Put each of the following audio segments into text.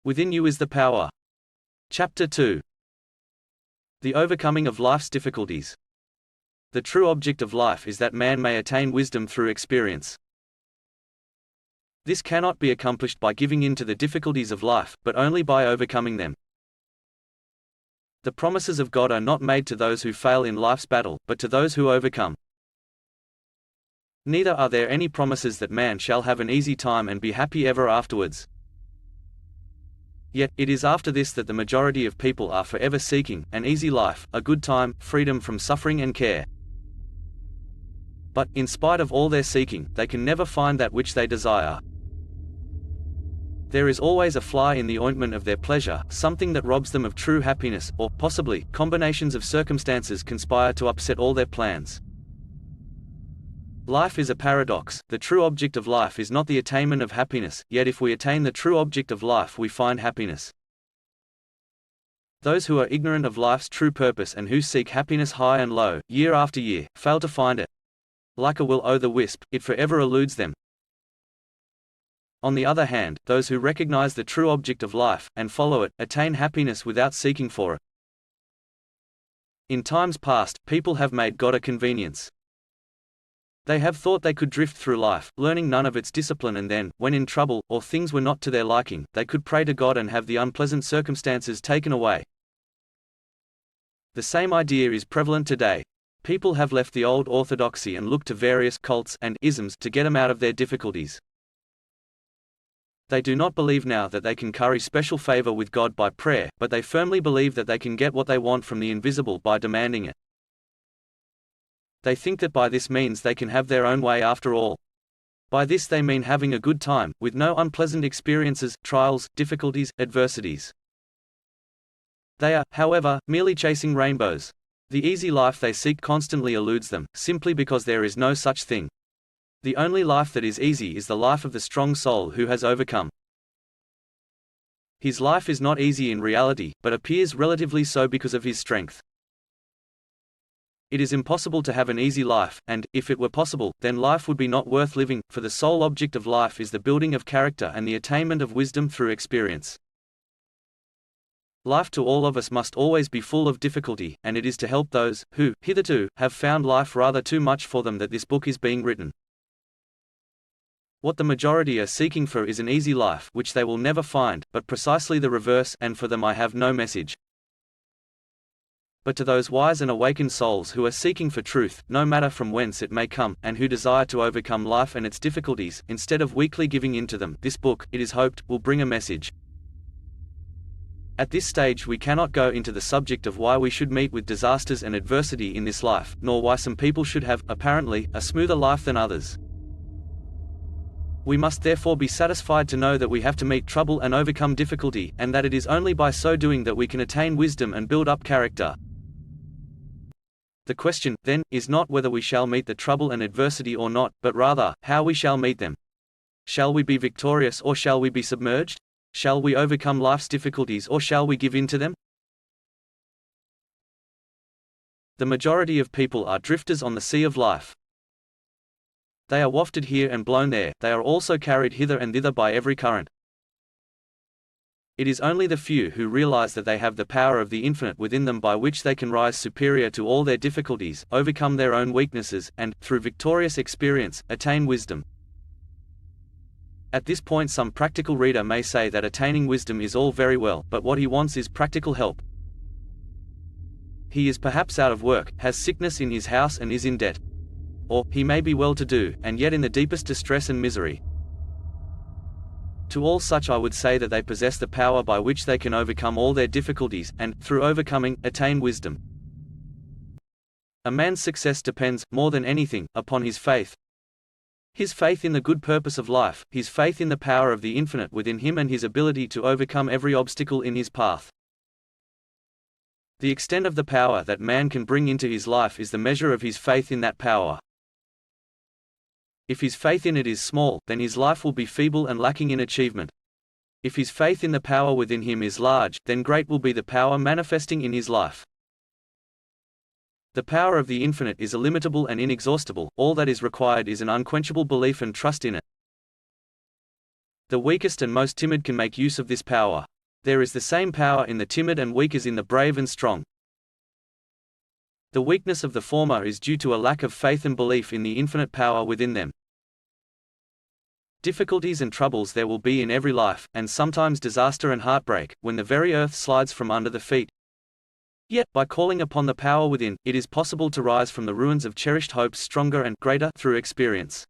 Within you is the power. Chapter 2. The overcoming of life's difficulties. The true object of life is that man may attain wisdom through experience. This cannot be accomplished by giving in to the difficulties of life, but only by overcoming them. The promises of God are not made to those who fail in life's battle, but to those who overcome. Neither are there any promises that man shall have an easy time and be happy ever afterwards. Yet, it is after this that the majority of people are forever seeking an easy life, a good time, freedom from suffering and care. But, in spite of all their seeking, they can never find that which they desire. There is always a fly in the ointment of their pleasure, something that robs them of true happiness, or, possibly, combinations of circumstances conspire to upset all their plans. Life is a paradox. The true object of life is not the attainment of happiness, yet if we attain the true object of life we find happiness. Those who are ignorant of life's true purpose and who seek happiness high and low, year after year, fail to find it. Like a will-o'-the-wisp, it forever eludes them. On the other hand, those who recognize the true object of life, and follow it, attain happiness without seeking for it. In times past, people have made God a convenience. They have thought they could drift through life, learning none of its discipline, and then, when in trouble, or things were not to their liking, they could pray to God and have the unpleasant circumstances taken away. The same idea is prevalent today. People have left the old orthodoxy and look to various cults and isms to get them out of their difficulties. They do not believe now that they can curry special favor with God by prayer, but they firmly believe that they can get what they want from the invisible by demanding it. They think that by this means they can have their own way after all. By this they mean having a good time, with no unpleasant experiences, trials, difficulties, adversities. They are, however, merely chasing rainbows. The easy life they seek constantly eludes them, simply because there is no such thing. The only life that is easy is the life of the strong soul who has overcome. His life is not easy in reality, but appears relatively so because of his strength. It is impossible to have an easy life, and, if it were possible, then life would be not worth living, for the sole object of life is the building of character and the attainment of wisdom through experience. Life to all of us must always be full of difficulty, and it is to help those, who, hitherto, have found life rather too much for them that this book is being written. What the majority are seeking for is an easy life, which they will never find, but precisely the reverse, and for them I have no message. But to those wise and awakened souls who are seeking for truth, no matter from whence it may come, and who desire to overcome life and its difficulties, instead of weakly giving in to them, this book, it is hoped, will bring a message. At this stage we cannot go into the subject of why we should meet with disasters and adversity in this life, nor why some people should have, apparently, a smoother life than others. We must therefore be satisfied to know that we have to meet trouble and overcome difficulty, and that it is only by so doing that we can attain wisdom and build up character. The question, then, is not whether we shall meet the trouble and adversity or not, but rather, how we shall meet them. Shall we be victorious or shall we be submerged? Shall we overcome life's difficulties or shall we give in to them? The majority of people are drifters on the sea of life. They are wafted here and blown there, they are also carried hither and thither by every current. It is only the few who realize that they have the power of the infinite within them by which they can rise superior to all their difficulties, overcome their own weaknesses, and, through victorious experience, attain wisdom. At this point some practical reader may say that attaining wisdom is all very well, but what he wants is practical help. He is perhaps out of work, has sickness in his house and is in debt. Or, he may be well-to-do, and yet in the deepest distress and misery. To all such I would say that they possess the power by which they can overcome all their difficulties, and, through overcoming, attain wisdom. A man's success depends, more than anything, upon his faith. His faith in the good purpose of life, his faith in the power of the infinite within him and his ability to overcome every obstacle in his path. The extent of the power that man can bring into his life is the measure of his faith in that power. If his faith in it is small, then his life will be feeble and lacking in achievement. If his faith in the power within him is large, then great will be the power manifesting in his life. The power of the infinite is illimitable and inexhaustible, all that is required is an unquenchable belief and trust in it. The weakest and most timid can make use of this power. There is the same power in the timid and weak as in the brave and strong. The weakness of the former is due to a lack of faith and belief in the infinite power within them. Difficulties and troubles there will be in every life, and sometimes disaster and heartbreak, when the very earth slides from under the feet. Yet, by calling upon the power within, it is possible to rise from the ruins of cherished hopes stronger and greater through experience.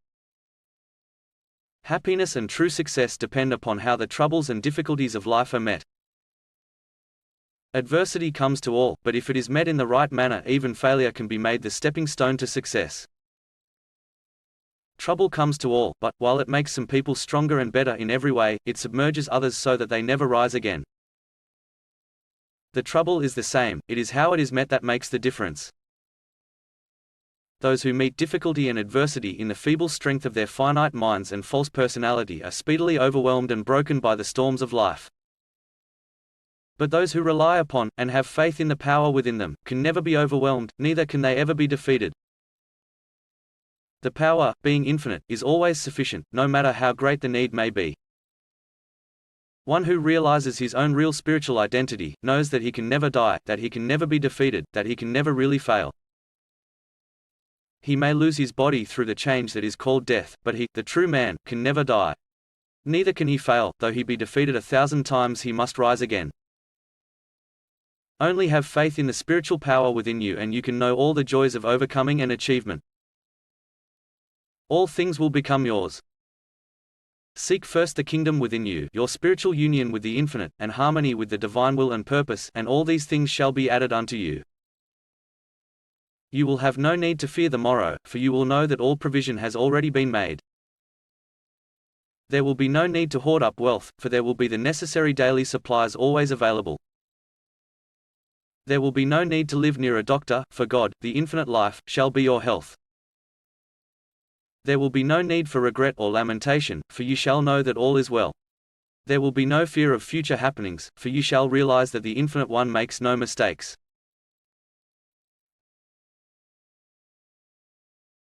Happiness and true success depend upon how the troubles and difficulties of life are met. Adversity comes to all, but if it is met in the right manner, even failure can be made the stepping stone to success. Trouble comes to all, but, while it makes some people stronger and better in every way, it submerges others so that they never rise again. The trouble is the same, it is how it is met that makes the difference. Those who meet difficulty and adversity in the feeble strength of their finite minds and false personality are speedily overwhelmed and broken by the storms of life. But those who rely upon, and have faith in the power within them, can never be overwhelmed, neither can they ever be defeated. The power, being infinite, is always sufficient, no matter how great the need may be. One who realizes his own real spiritual identity, knows that he can never die, that he can never be defeated, that he can never really fail. He may lose his body through the change that is called death, but he, the true man, can never die. Neither can he fail, though he be defeated 1,000 times he must rise again. Only have faith in the spiritual power within you and you can know all the joys of overcoming and achievement. All things will become yours. Seek first the kingdom within you, your spiritual union with the infinite, and harmony with the divine will and purpose, and all these things shall be added unto you. You will have no need to fear the morrow, for you will know that all provision has already been made. There will be no need to hoard up wealth, for there will be the necessary daily supplies always available. There will be no need to live near a doctor, for God, the infinite life, shall be your health. There will be no need for regret or lamentation, for you shall know that all is well. There will be no fear of future happenings, for you shall realize that the Infinite One makes no mistakes.